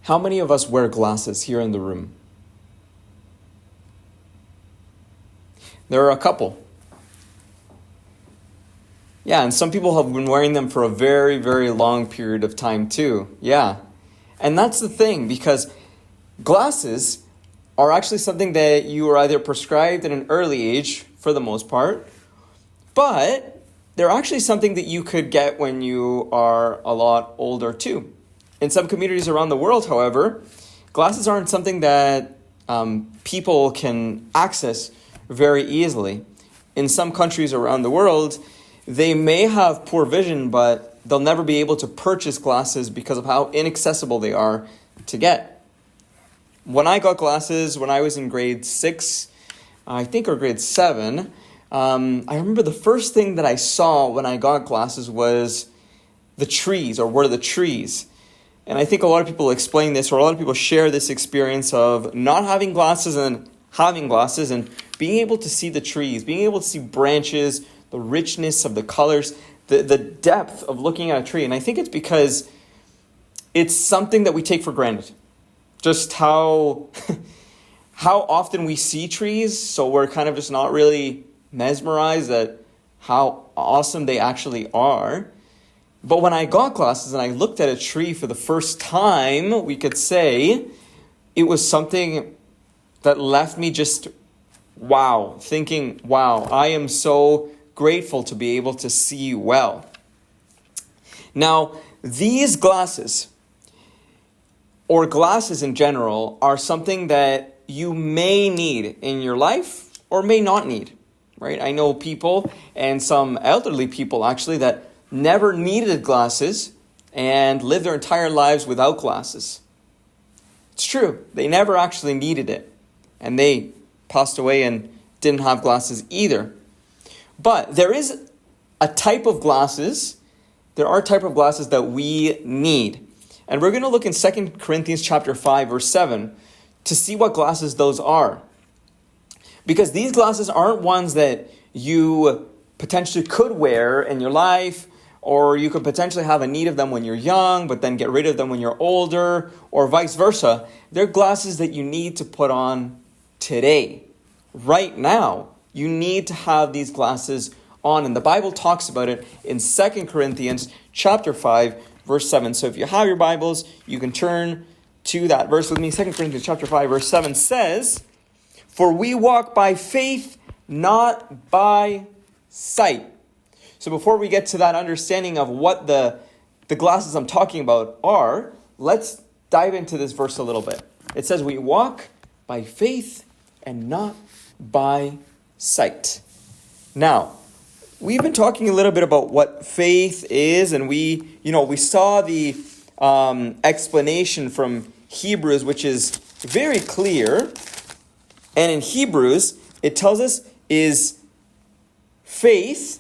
How many of us wear glasses here in the room? There are a couple. Yeah, and some people have been wearing them for a very, very long period of time too. Yeah. And that's the thing, because glasses are actually something that you are either prescribed at an early age, for the most part, but they're actually something that you could get when you are a lot older too. In some communities around the world, however, glasses aren't something that people can access very easily. In some countries around the world, they may have poor vision, but they'll never be able to purchase glasses because of how inaccessible they are to get. When I got glasses when I was in grade 6, I think, or grade 7, I remember the first thing that I saw when I got glasses was the trees, or were the trees. And I think a lot of people explain this, or a lot of people share this experience of not having glasses and having glasses and being able to see the trees, being able to see branches, the richness of the colors, the depth of looking at a tree. And I think it's because it's something that we take for granted. Just how often we see trees, so we're kind of just not really mesmerized at how awesome they actually are. But when I got glasses and I looked at a tree for the first time, we could say it was something that left me just wow, thinking, wow, I am so grateful to be able to see well. Now, these glasses, or glasses in general, are something that you may need in your life or may not need, right? I know people, and some elderly people actually, that never needed glasses and lived their entire lives without glasses. It's true. They never actually needed it. And they passed away and didn't have glasses either. But there is a type of glasses, there are type of glasses that we need. And we're going to look in 2 Corinthians chapter 5, verse 7, to see what glasses those are. Because these glasses aren't ones that you potentially could wear in your life, or you could potentially have a need of them when you're young, but then get rid of them when you're older, or vice versa. They're glasses that you need to put on today. Right now, you need to have these glasses on. And the Bible talks about it in 2 Corinthians chapter 5, verse 7. So if you have your Bibles, you can turn to that verse with me. 2 Corinthians chapter 5, verse 7 says, "For we walk by faith, not by sight." So before we get to that understanding of what the glasses I'm talking about are, let's dive into this verse a little bit. It says, we walk by faith and not by sight. Now, we've been talking a little bit about what faith is, and we saw the explanation from Hebrews, which is very clear. And in Hebrews, it tells us is faith,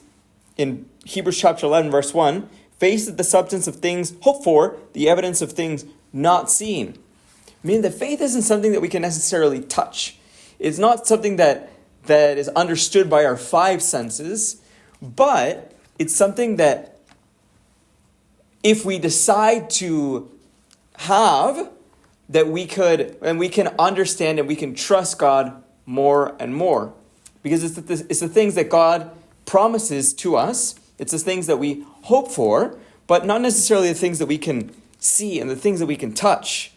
in Hebrews chapter 11, verse 1, faith is the substance of things hoped for, the evidence of things not seen. Meaning that faith isn't something that we can necessarily touch. It's not something that is understood by our five senses, but it's something that if we decide to have, that we could, and we can understand and we can trust God more and more. Because it's the things that God promises to us. It's the things that we hope for, but not necessarily the things that we can see and the things that we can touch.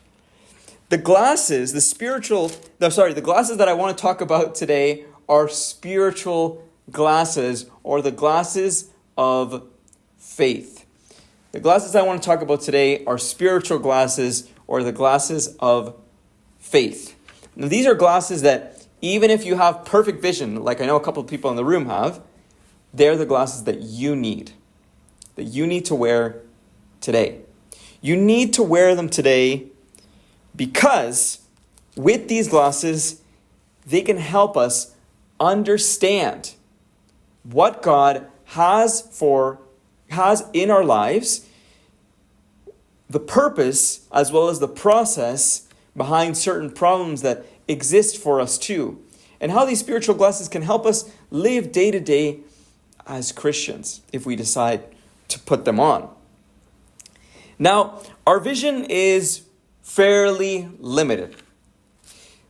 The glasses that I want to talk about today are spiritual glasses, or the glasses of faith. The glasses I want to talk about today are spiritual glasses, or the glasses of faith. Now, these are glasses that even if you have perfect vision, like I know a couple of people in the room have, they're the glasses that you need to wear today. You need to wear them today because with these glasses, they can help us understand what God has in our lives, the purpose as well as the process behind certain problems that exist for us too, and how these spiritual glasses can help us live day to day as Christians if we decide to put them on. Now, our vision is fairly limited.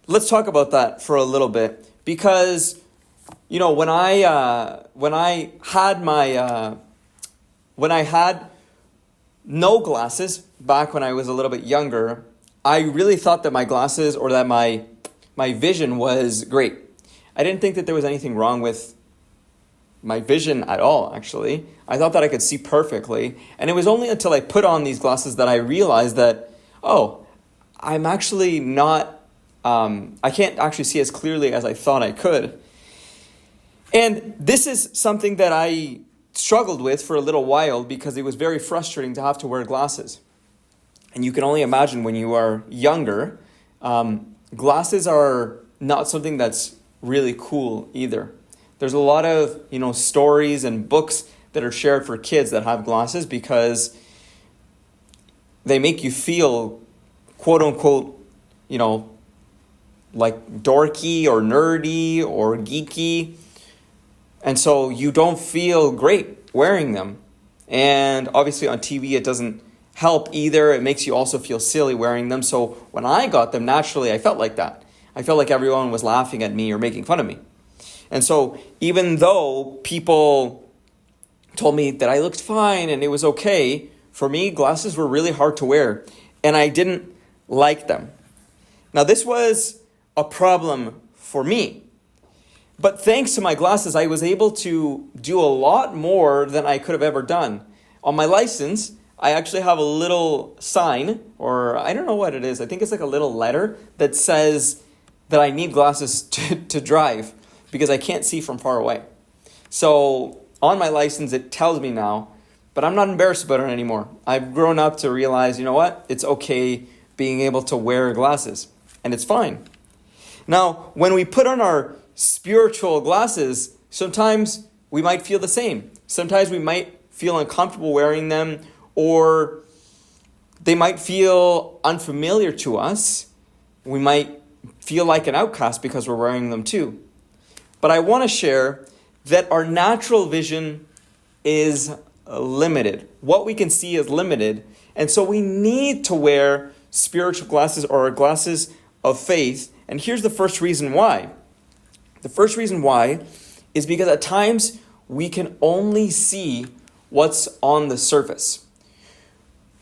Let's talk about that for a little bit, because when I had no glasses back when I was a little bit younger, I really thought that my glasses, or that my vision was great. I didn't think that there was anything wrong with my vision at all, actually. I thought that I could see perfectly. And it was only until I put on these glasses that I realized that, I'm actually not, I can't actually see as clearly as I thought I could. And this is something that I struggled with for a little while, because it was very frustrating to have to wear glasses. And you can only imagine when you are younger, glasses are not something that's really cool either. There's a lot of, stories and books that are shared for kids that have glasses, because they make you feel, quote unquote, like dorky or nerdy or geeky. And so you don't feel great wearing them. And obviously on TV it doesn't help either. It makes you also feel silly wearing them. So when I got them, naturally I felt like that. I felt like everyone was laughing at me or making fun of me. And so even though people told me that I looked fine and it was okay, for me, glasses were really hard to wear, and I didn't like them. Now, this was a problem for me. But thanks to my glasses, I was able to do a lot more than I could have ever done. On my license, I actually have a little sign, or I don't know what it is. I think it's like a little letter that says that I need glasses to drive, because I can't see from far away. So on my license, it tells me now, but I'm not embarrassed about it anymore. I've grown up to realize, it's okay being able to wear glasses, and it's fine. Now, when we put on our spiritual glasses, sometimes we might feel the same. Sometimes we might feel uncomfortable wearing them, or they might feel unfamiliar to us. We might feel like an outcast because we're wearing them too. But I want to share that our natural vision is limited. What we can see is limited. And so we need to wear spiritual glasses, or glasses of faith. And here's the first reason why. The first reason why is because at times we can only see what's on the surface.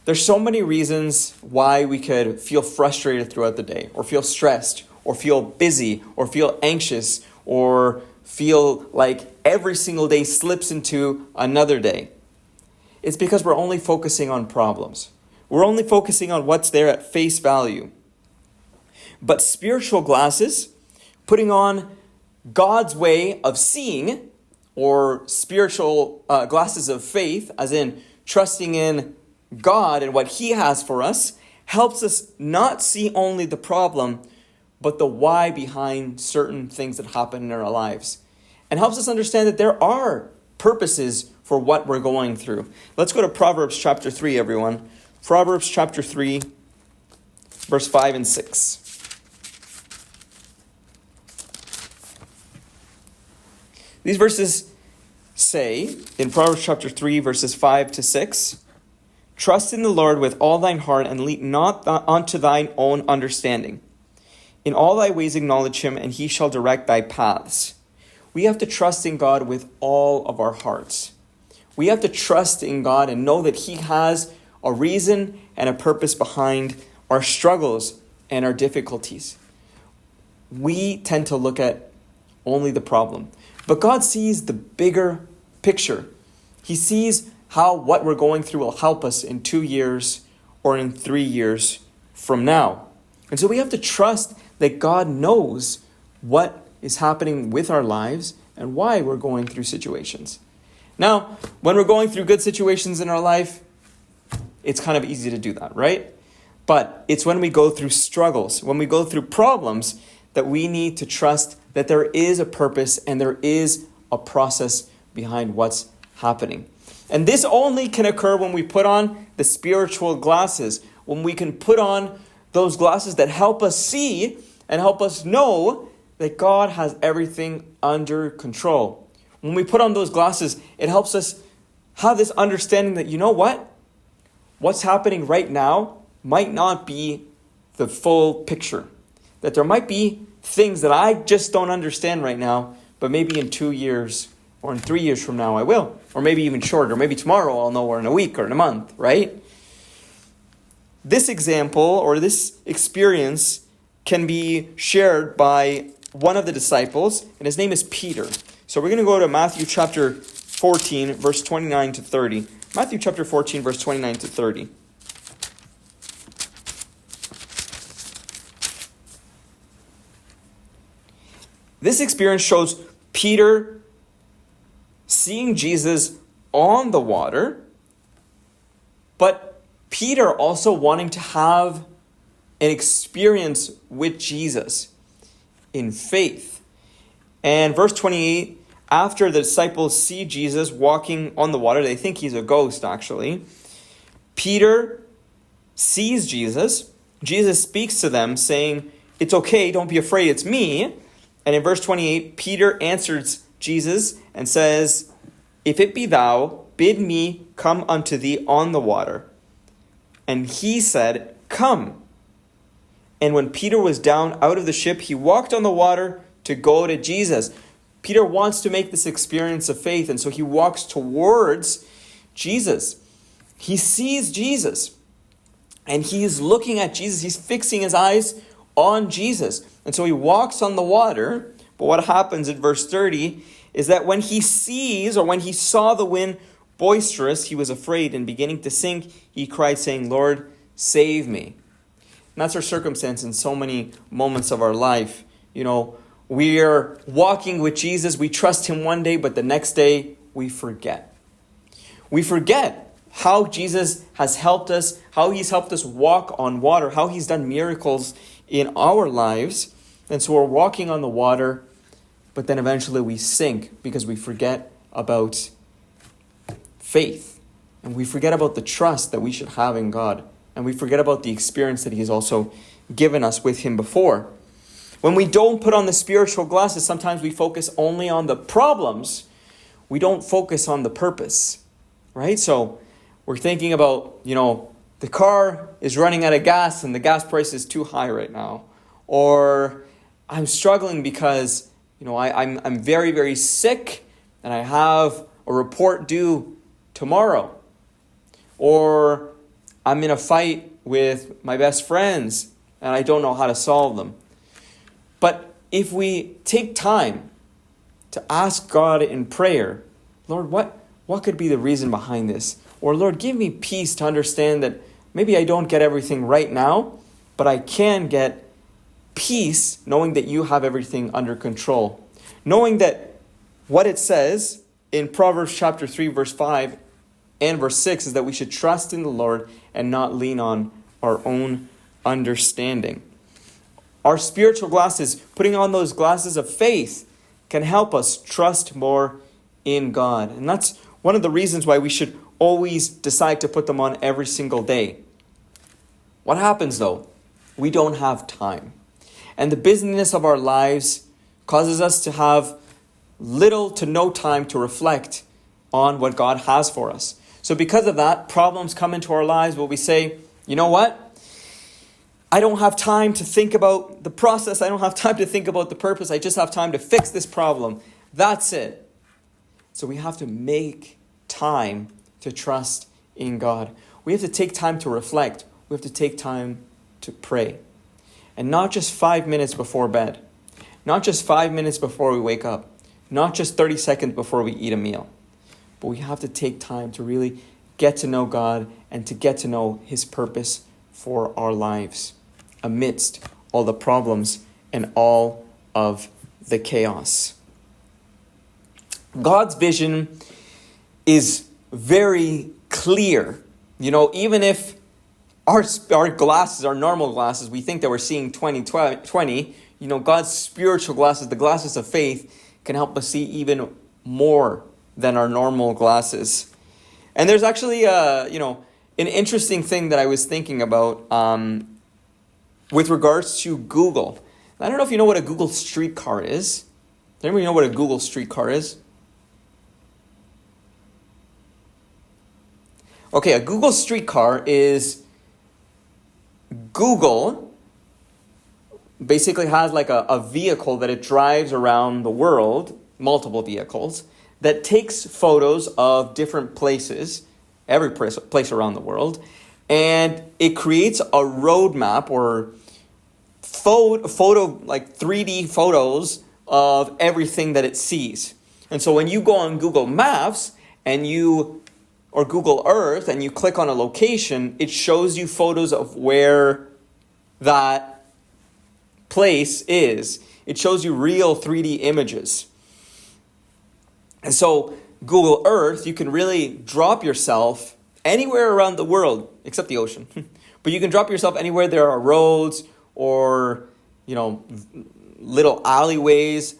There's so many reasons why we could feel frustrated throughout the day, or feel stressed, or feel busy, or feel anxious, or feel like every single day slips into another day. It's because we're only focusing on problems. We're only focusing on what's there at face value. But spiritual glasses, putting on God's way of seeing, or spiritual glasses of faith, as in trusting in God and what He has for us, helps us not see only the problem, but the why behind certain things that happen in our lives. And helps us understand that there are purposes for what we're going through. Let's go to Proverbs chapter 3, everyone. Proverbs chapter 3, verse 5 and 6. These verses say, in Proverbs chapter 3, verses 5 to 6, "Trust in the Lord with all thine heart, and lean not unto thine own understanding. In all thy ways acknowledge Him, and He shall direct thy paths." We have to trust in God with all of our hearts. We have to trust in God and know that He has a reason and a purpose behind our struggles and our difficulties. We tend to look at only the problem. But God sees the bigger picture. He sees how what we're going through will help us in 2 years or in 3 years from now. And so we have to trust that God knows what is happening with our lives and why we're going through situations. Now, when we're going through good situations in our life, it's kind of easy to do that, right? But it's when we go through struggles, when we go through problems, that we need to trust that there is a purpose and there is a process behind what's happening. And this only can occur when we put on the spiritual glasses, when we can put on those glasses that help us see and help us know that God has everything under control. When we put on those glasses, it helps us have this understanding that, what's happening right now might not be the full picture. That there might be things that I just don't understand right now, but maybe in 2 years or in 3 years from now I will. Or maybe even shorter. Maybe tomorrow I'll know, or in a week or in a month, right? This example or this experience can be shared by one of the disciples, and his name is Peter. So we're going to go to Matthew chapter 14, verse 29 to 30. Matthew chapter 14, verse 29 to 30. This experience shows Peter seeing Jesus on the water, but Peter also wanting to have an experience with Jesus in faith. And verse 28, after the disciples see Jesus walking on the water, they think he's a ghost actually. Peter sees Jesus. Jesus speaks to them saying, "It's okay, don't be afraid, it's me." And in verse 28, Peter answers Jesus and says, "If it be thou, bid me come unto thee on the water." And he said, "Come." And when Peter was down out of the ship, he walked on the water to go to Jesus. Peter wants to make this experience of faith, and so he walks towards Jesus. He sees Jesus, and he's looking at Jesus. He's fixing his eyes on Jesus. And so he walks on the water, but what happens in verse 30 is that when he sees, or when he saw the wind boisterous, he was afraid, and beginning to sink, he cried, saying, "Lord, save me." And that's our circumstance in so many moments of our life. You know, we are walking with Jesus, we trust him one day, but the next day we forget. We forget how Jesus has helped us, how he's helped us walk on water, how he's done miracles in our lives. And so we're walking on the water, but then eventually we sink because we forget about faith. And we forget about the trust that we should have in God. And we forget about the experience that he's also given us with him before. When we don't put on the spiritual glasses, sometimes we focus only on the problems. We don't focus on the purpose, right? So we're thinking about, the car is running out of gas and the gas price is too high right now. Or I'm struggling because, I'm very, very sick and I have a report due tomorrow. Or I'm in a fight with my best friends and I don't know how to solve them. But if we take time to ask God in prayer, "Lord, what could be the reason behind this?" Or, "Lord, give me peace to understand that maybe I don't get everything right now, but I can get peace knowing that you have everything under control." Knowing that what it says in Proverbs chapter 3, verse 5 and verse 6 is that we should trust in the Lord and not lean on our own understanding. Our spiritual glasses, putting on those glasses of faith, can help us trust more in God. And that's one of the reasons why we should always decide to put them on every single day. What happens though? We don't have time. And the busyness of our lives causes us to have little to no time to reflect on what God has for us. So because of that, problems come into our lives where we say, "You know what? I don't have time to think about the process. I don't have time to think about the purpose. I just have time to fix this problem. That's it." So we have to make time to trust in God. We have to take time to reflect. We have to take time to pray. And not just 5 minutes before bed. Not just 5 minutes before we wake up. Not just 30 seconds before we eat a meal. But we have to take time to really get to know God and to get to know his purpose for our lives amidst all the problems and all of the chaos. God's vision is very clear. Even if our glasses, our normal glasses, we think that we're seeing 20/20, God's spiritual glasses, the glasses of faith, can help us see even more than our normal glasses. And there's actually an interesting thing that I was thinking about with regards to Google. I don't know if you know what a Google streetcar is. Does anybody know what a Google streetcar is? Okay, a Google streetcar is Google basically has like a vehicle that it drives around the world, multiple vehicles, that takes photos of different places, every place around the world, and it creates a roadmap or photo like 3D photos of everything that it sees. And so when you go on Google Maps or Google Earth and you click on a location, it shows you photos of where that place is. It shows you real 3D images. And so Google Earth, you can really drop yourself anywhere around the world, except the ocean. But you can drop yourself anywhere there are roads or, little alleyways.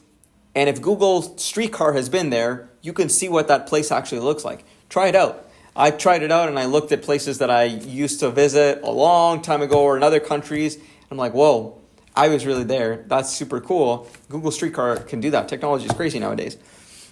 And if Google Streetcar has been there, you can see what that place actually looks like. Try it out. I tried it out and I looked at places that I used to visit a long time ago or in other countries. I'm like, whoa, I was really there. That's super cool. Google Streetcar can do that. Technology is crazy nowadays.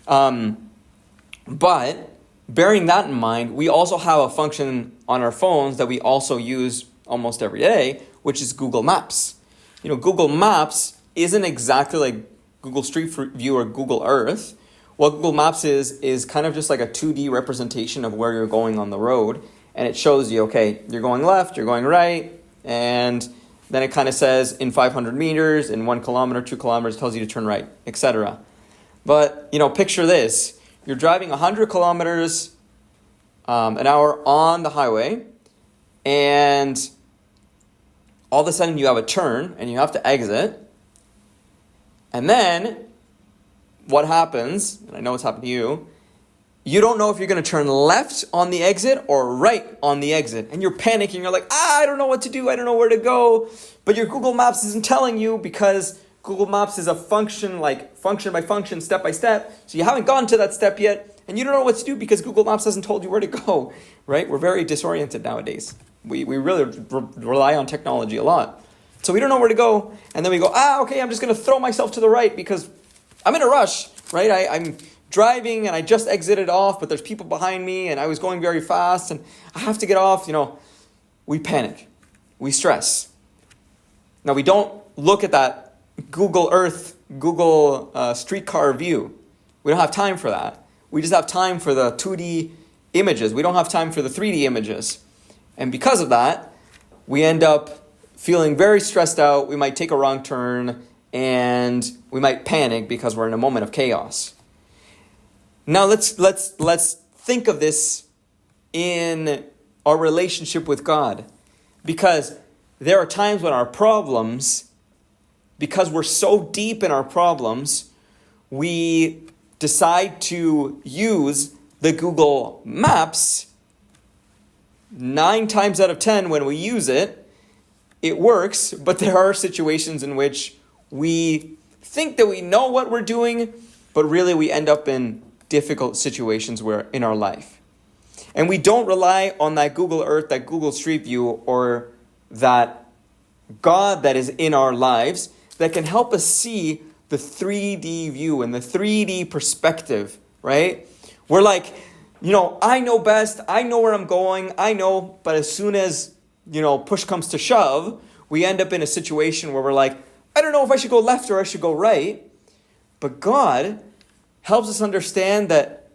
But bearing that in mind, we also have a function on our phones that we also use almost every day, which is Google Maps. Google Maps isn't exactly like Google Street View or Google Earth. What Google Maps is kind of just like a 2D representation of where you're going on the road. And it shows you, okay, you're going left, you're going right, and then it kind of says in 500 meters, in 1 kilometer, 2 kilometers, tells you to turn right, etc. But, picture this. You're driving 100 kilometers an hour on the highway, and all of a sudden you have a turn, and you have to exit. And then what happens, and I know what's happened to you don't know if you're going to turn left on the exit or right on the exit. And you're panicking. You're like, I don't know what to do. I don't know where to go. But your Google Maps isn't telling you because Google Maps is a function, like function by function, step by step. So you haven't gotten to that step yet. And you don't know what to do because Google Maps hasn't told you where to go, right? We're very disoriented nowadays. We really rely on technology a lot. So we don't know where to go. And then we go, okay, I'm just going to throw myself to the right because I'm in a rush, right? I'm driving and I just exited off, but there's people behind me and I was going very fast and I have to get off. We panic. We stress. Now, we don't look at that Google Earth, Google Streetcar view. We don't have time for that. We just have time for the 2D images. We don't have time for the 3D images. And because of that, we end up feeling very stressed out. We might take a wrong turn and we might panic because we're in a moment of chaos. Now let's think of this in our relationship with God, because there are times when our problems, because we're so deep in our problems, we decide to use the Google Maps. 9 times out of 10 when we use it, it works, but there are situations in which we think that we know what we're doing, but really we end up in difficult situations in our life. And we don't rely on that Google Earth, that Google Street View, or that God that is in our lives that can help us see the 3D view and the 3D perspective, right? We're like, I know best, I know where I'm going, but as soon as, push comes to shove, we end up in a situation where we're like, I don't know if I should go left or I should go right. But God helps us understand that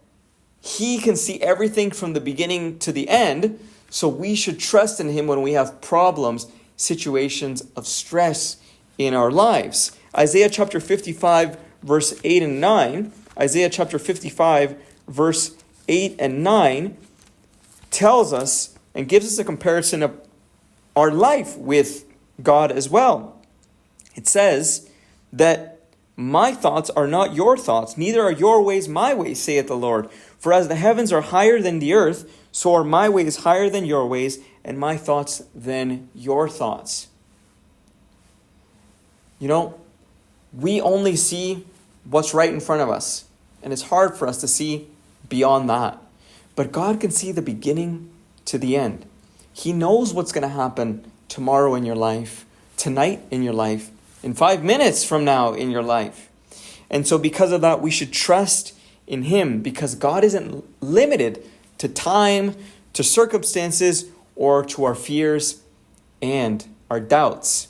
He can see everything from the beginning to the end. So we should trust in Him when we have problems, situations of stress in our lives. Isaiah chapter 55, verse 8 and 9. Isaiah chapter 55, verse 8 and 9 tells us and gives us a comparison of our life with God as well. It says that my thoughts are not your thoughts, neither are your ways my ways, saith the Lord. For as the heavens are higher than the earth, so are my ways higher than your ways, and my thoughts than your thoughts. We only see what's right in front of us, and it's hard for us to see beyond that. But God can see the beginning to the end. He knows what's going to happen tomorrow in your life, tonight in your life, in 5 minutes from now in your life. And so because of that, we should trust in Him, because God isn't limited to time, to circumstances, or to our fears and our doubts.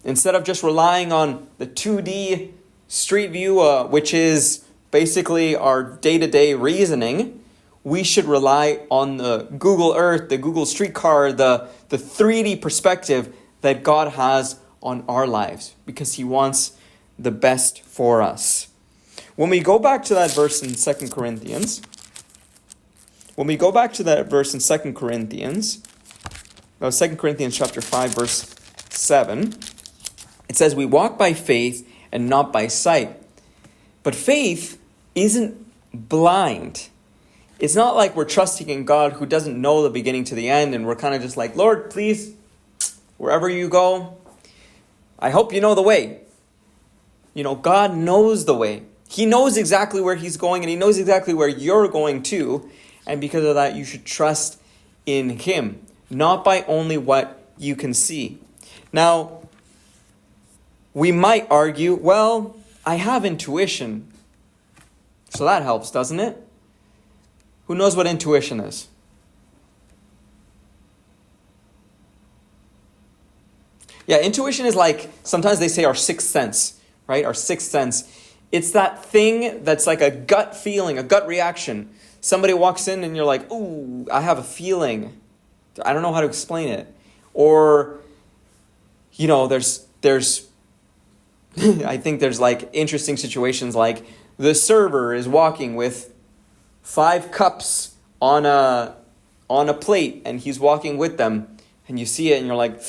Instead of just relying on the 2D street view, which is basically our day-to-day reasoning, we should rely on the Google Earth, the Google Streetcar, the 3D perspective that God has on our lives, because he wants the best for us. When we go back to that verse in 2 Corinthians, now 2 Corinthians chapter 5, verse 7, it says, we walk by faith and not by sight. But faith isn't blind. It's not like we're trusting in God who doesn't know the beginning to the end, and we're kind of just like, Lord, please, wherever you go, I hope you know the way. God knows the way. He knows exactly where he's going, and he knows exactly where you're going to. And because of that, you should trust in him, not by only what you can see. Now, we might argue, well, I have intuition. So that helps, doesn't it? Who knows what intuition is? Yeah, intuition is like, sometimes they say our sixth sense, right? Our sixth sense. It's that thing that's like a gut feeling, a gut reaction. Somebody walks in and you're like, ooh, I have a feeling. I don't know how to explain it. Or, there's I think there's like interesting situations like the server is walking with 5 cups on a plate, and he's walking with them, and you see it and you're like,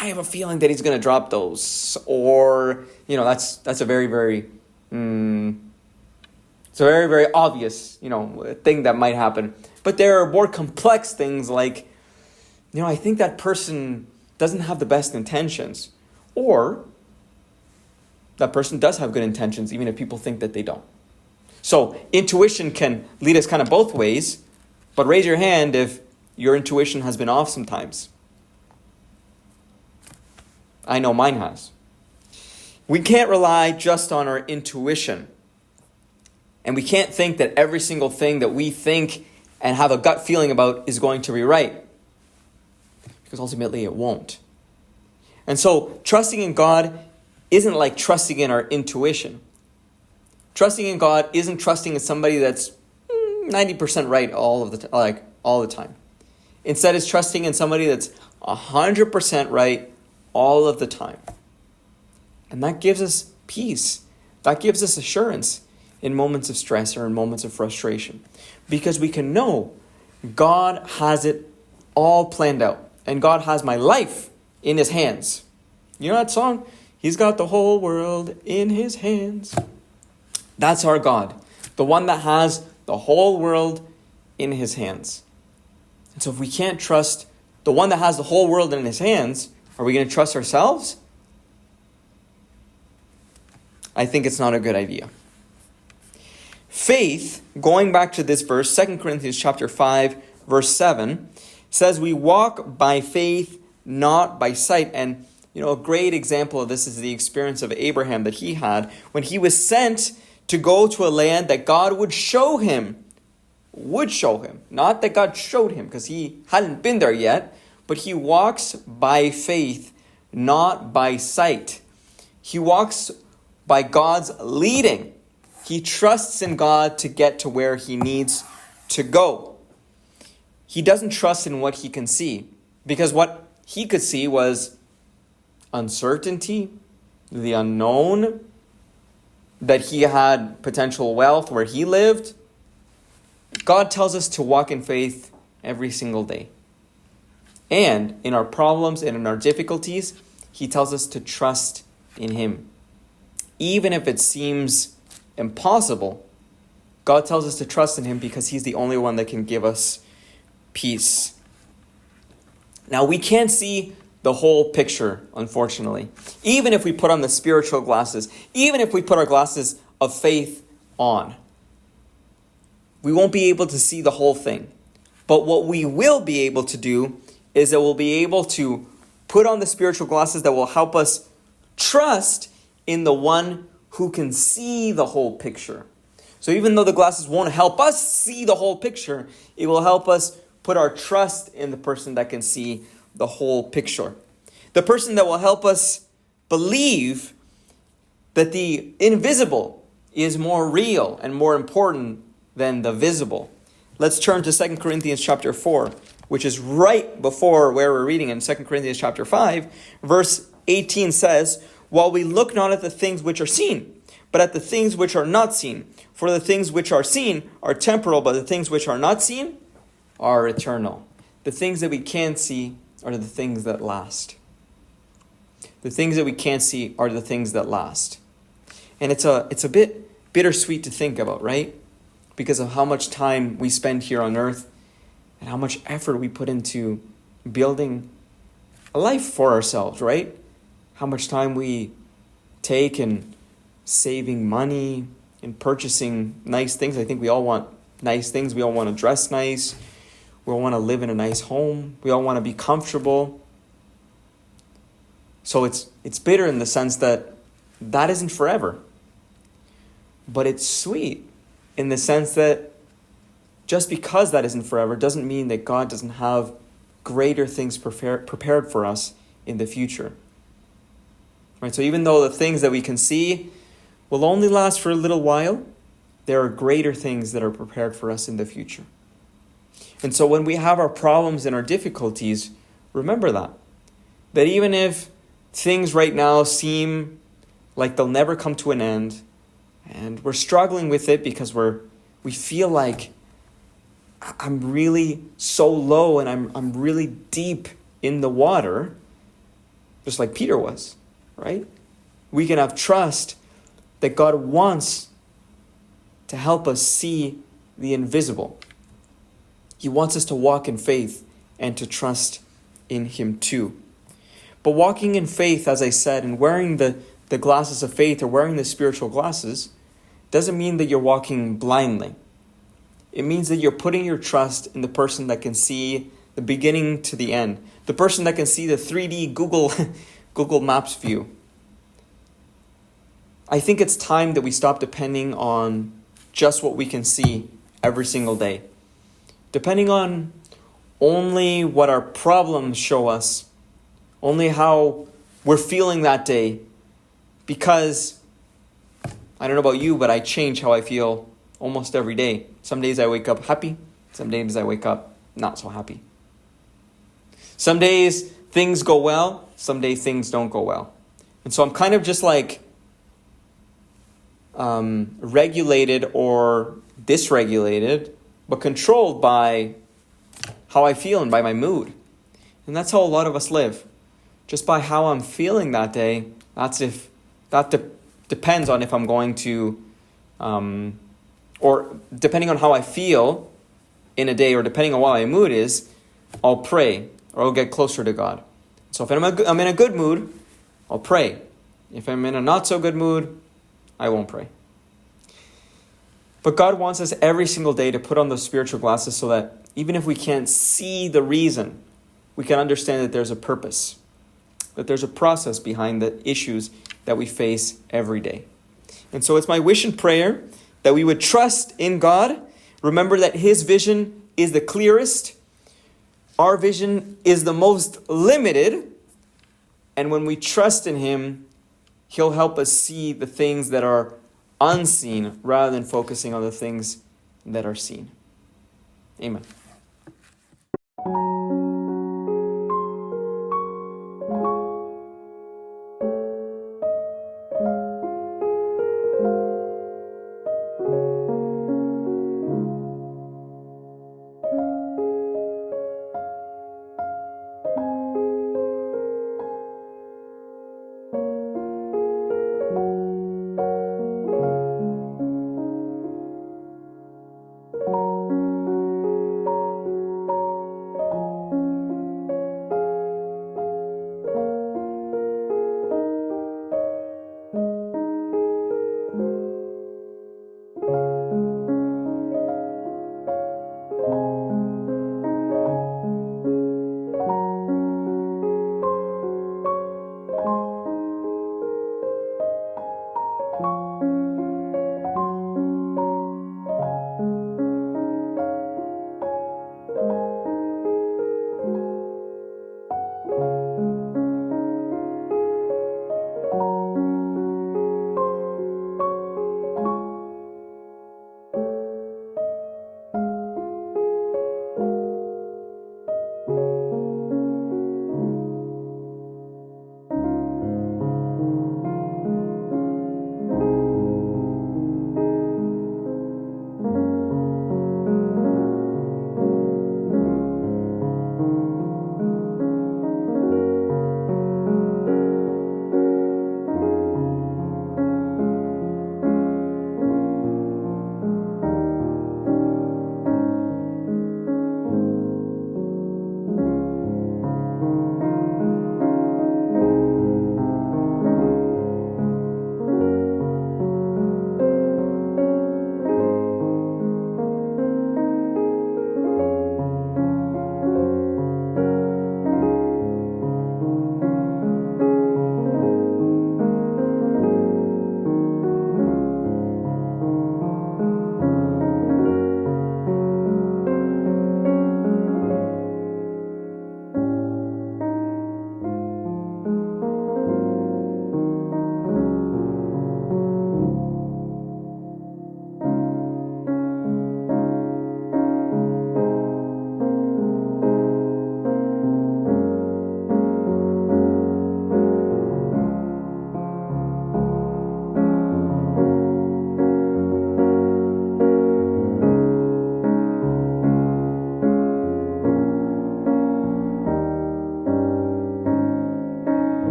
I have a feeling that he's going to drop those. Or, that's a very, very, it's a very, very obvious, thing that might happen. But there are more complex things like, I think that person doesn't have the best intentions. Or that person does have good intentions, even if people think that they don't. So intuition can lead us kind of both ways, but raise your hand if your intuition has been off sometimes. I know mine has. We can't rely just on our intuition. And we can't think that every single thing that we think and have a gut feeling about is going to be right. Because ultimately it won't. And so trusting in God isn't like trusting in our intuition. Trusting in God isn't trusting in somebody that's 90% right all the time. Instead, it's trusting in somebody that's 100% right all of the time. And that gives us peace. That gives us assurance in moments of stress or in moments of frustration. Because we can know God has it all planned out. And God has my life in his hands. You know that song? He's got the whole world in his hands. That's our God. The one that has the whole world in his hands. And so if we can't trust the one that has the whole world in his hands, are we going to trust ourselves? I think it's not a good idea. Faith, going back to this verse, 2 Corinthians chapter 5, verse 7, says we walk by faith, not by sight. And a great example of this is the experience of Abraham that he had when he was sent to go to a land that God would show him. Not that God showed him, because he hadn't been there yet, but he walks by faith, not by sight. He walks by God's leading. He trusts in God to get to where he needs to go. He doesn't trust in what he can see, because what he could see was uncertainty, the unknown, that he had potential wealth where he lived. God tells us to walk in faith every single day. And in our problems and in our difficulties, he tells us to trust in him. Even if it seems impossible, God tells us to trust in him because he's the only one that can give us peace. Now, we can't see the whole picture, unfortunately. Even if we put on the spiritual glasses, even if we put our glasses of faith on, we won't be able to see the whole thing. But what we will be able to do is that we'll be able to put on the spiritual glasses that will help us trust in the one who can see the whole picture. So even though the glasses won't help us see the whole picture, it will help us put our trust in the person that can see the whole picture. The person that will help us believe that the invisible is more real and more important than the visible. Let's turn to 2 Corinthians chapter 4, which is right before where we're reading in 2 Corinthians chapter 5. Verse 18 says, "While we look not at the things which are seen, but at the things which are not seen. For the things which are seen are temporal, but the things which are not seen are eternal." The things that we can't see are the things that last. The things that we can't see are the things that last. And it's a bit bittersweet to think about, right? Because of how much time we spend here on earth and how much effort we put into building a life for ourselves, right? How much time we take in saving money and purchasing nice things. I think we all want nice things. We all want to dress nice. We all want to live in a nice home. We all want to be comfortable. So it's bitter in the sense that isn't forever. But it's sweet in the sense that just because that isn't forever doesn't mean that God doesn't have greater things prepared for us in the future. Right? So even though the things that we can see will only last for a little while, there are greater things that are prepared for us in the future. And so when we have our problems and our difficulties, remember that even if things right now seem like they'll never come to an end, and we're struggling with it because we feel like I'm really so low and I'm really deep in the water, just like Peter was, right? We can have trust that God wants to help us see the invisible. He wants us to walk in faith and to trust in Him too. But walking in faith, as I said, and wearing the glasses of faith or wearing the spiritual glasses doesn't mean that you're walking blindly. It means that you're putting your trust in the person that can see the beginning to the end, the person that can see the 3D Google Maps view. I think it's time that we stop depending on just what we can see every single day. Depending on only what our problems show us, only how we're feeling that day. Because, I don't know about you, but I change how I feel almost every day. Some days I wake up happy. Some days I wake up not so happy. Some days things go well. Some days things don't go well. And so I'm kind of just like regulated or dysregulated, but controlled by how I feel and by my mood. And that's how a lot of us live. Just by how I'm feeling that day, depends on if I'm going to, or depending on how I feel in a day, or depending on what my mood is, I'll pray or I'll get closer to God. So if I'm in a good mood, I'll pray. If I'm in a not so good mood, I won't pray. But God wants us every single day to put on those spiritual glasses so that even if we can't see the reason, we can understand that there's a purpose, that there's a process behind the issues that we face every day. And so it's my wish and prayer that we would trust in God. Remember that His vision is the clearest. Our vision is the most limited. And when we trust in Him, He'll help us see the things that are unseen rather than focusing on the things that are seen. Amen.